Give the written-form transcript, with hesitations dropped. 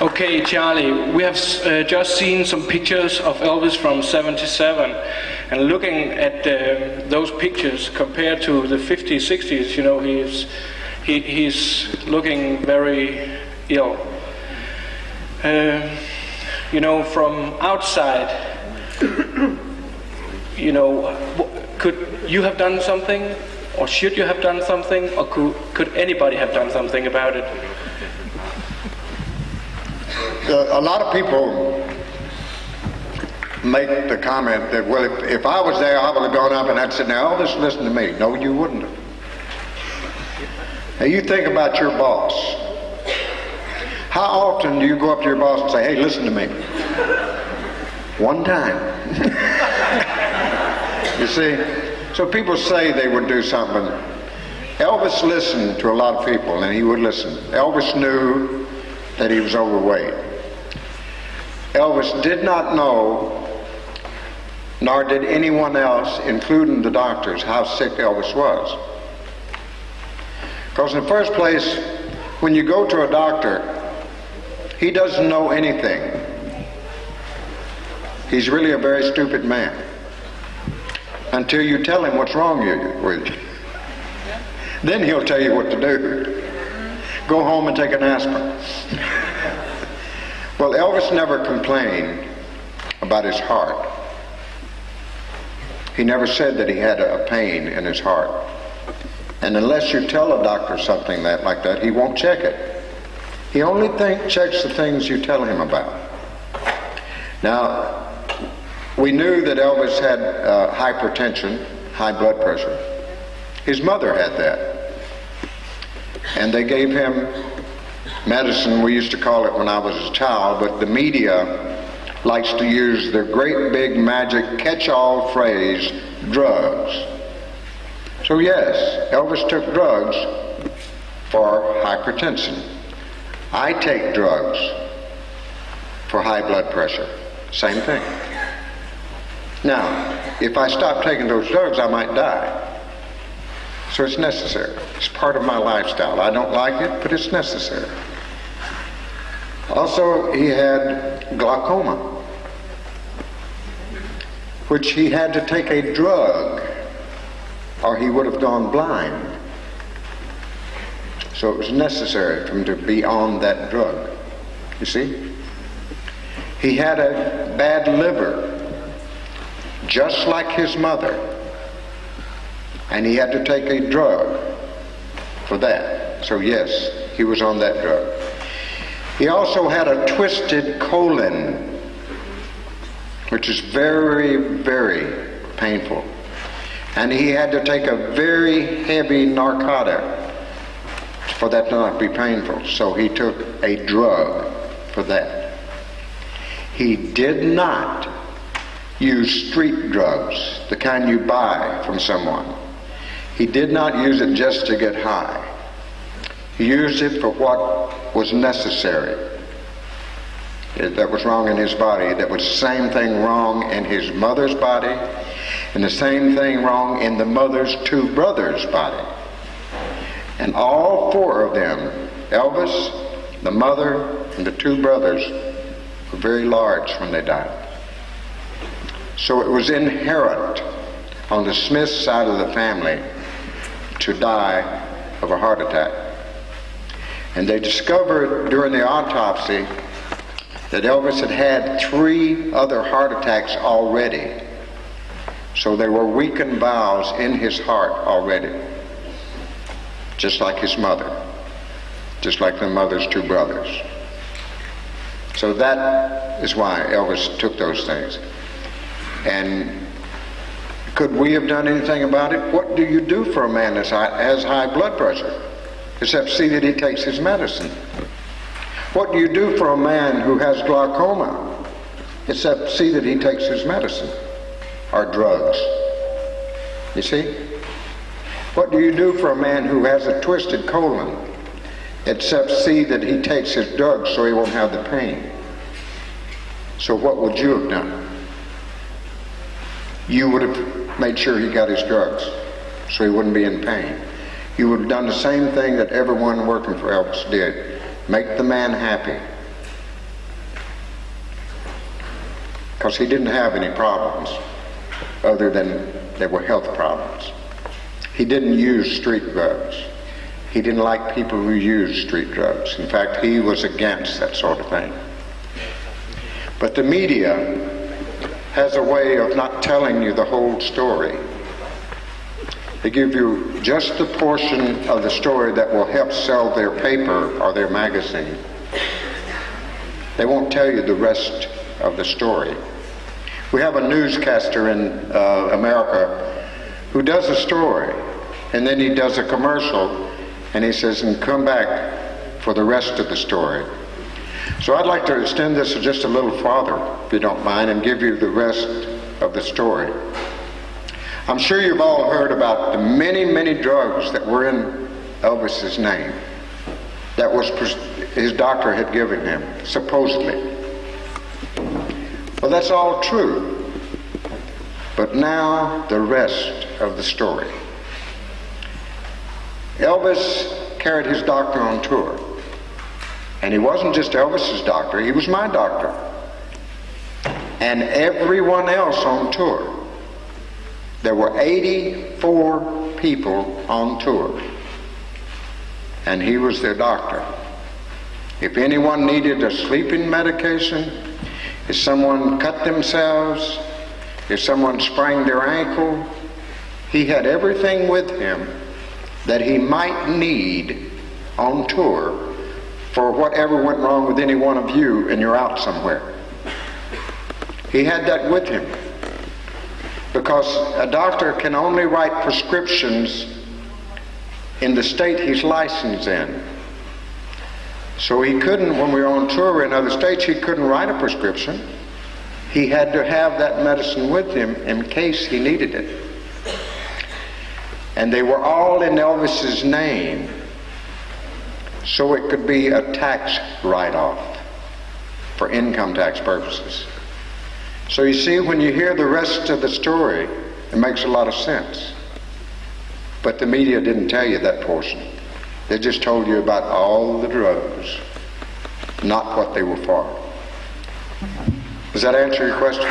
Okay, Charlie, we have just seen some pictures of Elvis from '77, and looking at those pictures compared to the '50s, '60s, you know, he's looking very ill. You know, from outside, you know, could you have done something, or should you have done something, or could anybody have done something about it? A lot of people make the comment that, well, if I was there, I would have gone up and I'd said, now Elvis, listen to me. No, you wouldn't have. Now you think about your boss. How often do you go up to your boss and say, hey, listen to me? One time. You see? So people say they would do something. Elvis listened to a lot of people, and he would listen. Elvis knew that he was overweight. Elvis did not know, nor did anyone else, including the doctors, how sick Elvis was. Because in the first place, when you go to a doctor, he doesn't know anything. He's really a very stupid man until you tell him what's wrong with you. Then he'll tell you what to do. Go home and take an aspirin. Well, Elvis never complained about his heart. He never said that he had a pain in his heart. And unless you tell a doctor something like that, he won't check it. He only checks the things you tell him about. Now, we knew that Elvis had hypertension, high blood pressure. His mother had that. And they gave him medicine, we used to call it when I was a child, but the media likes to use the great big magic catch-all phrase, drugs. So yes, Elvis took drugs for hypertension. I take drugs for high blood pressure. Same thing. Now, if I stop taking those drugs, I might die. So it's necessary. It's part of my lifestyle. I don't like it, but it's necessary. Also, he had glaucoma, which he had to take a drug or he would have gone blind. So it was necessary for him to be on that drug. You see? He had a bad liver, just like his mother. And he had to take a drug for that. So yes, he was on that drug. He also had a twisted colon, which is very, very painful. And he had to take a very heavy narcotic for that to not be painful. So he took a drug for that. He did not use street drugs, the kind you buy from someone. He did not use it just to get high. He used it for what was necessary. That was wrong in his body. That was the same thing wrong in his mother's body, and the same thing wrong in the mother's two brothers' body. And all four of them, Elvis, the mother, and the two brothers, were very large when they died. So it was inherent on the Smith side of the family to die of a heart attack. And they discovered during the autopsy that Elvis had had 3 other heart attacks already. So there were weakened valves in his heart already, just like his mother, just like the mother's 2 brothers. So that is why Elvis took those things. And could we have done anything about it? What do you do for a man that has high blood pressure? Except see that he takes his medicine. What do you do for a man who has glaucoma? Except see that he takes his medicine or drugs. You see? What do you do for a man who has a twisted colon? Except see that he takes his drugs so he won't have the pain. So what would you have done? You would have made sure he got his drugs so he wouldn't be in pain. You would have done the same thing that everyone working for Elvis did. Make the man happy. because he didn't have any problems other than there were health problems. He didn't use street drugs. He didn't like people who used street drugs. In fact, he was against that sort of thing. But the media has a way of not telling you the whole story. They give you just the portion of the story that will help sell their paper or their magazine. They won't tell you the rest of the story. We have a newscaster in America who does a story, and then he does a commercial, and he says, and come back for the rest of the story. So I'd like to extend this just a little farther, if you don't mind, and give you the rest of the story. I'm sure you've all heard about the many, many drugs that were in Elvis's name that was his doctor had given him, supposedly. Well, that's all true. But now the rest of the story. Elvis carried his doctor on tour. And he wasn't just Elvis's doctor, he was my doctor. And everyone else on tour. There were 84 people on tour. And he was their doctor. If anyone needed a sleeping medication, if someone cut themselves, if someone sprained their ankle, he had everything with him that he might need on tour for whatever went wrong with any one of you and you're out somewhere. He had that with him. Because a doctor can only write prescriptions in the state he's licensed in. So he couldn't, when we were on tour in other states, he couldn't write a prescription. He had to have that medicine with him in case he needed it. And they were all in Elvis's name, so it could be a tax write-off for income tax purposes. So you see, when you hear the rest of the story, it makes a lot of sense. But the media didn't tell you that portion. They just told you about all the drugs, not what they were for. Does that answer your question?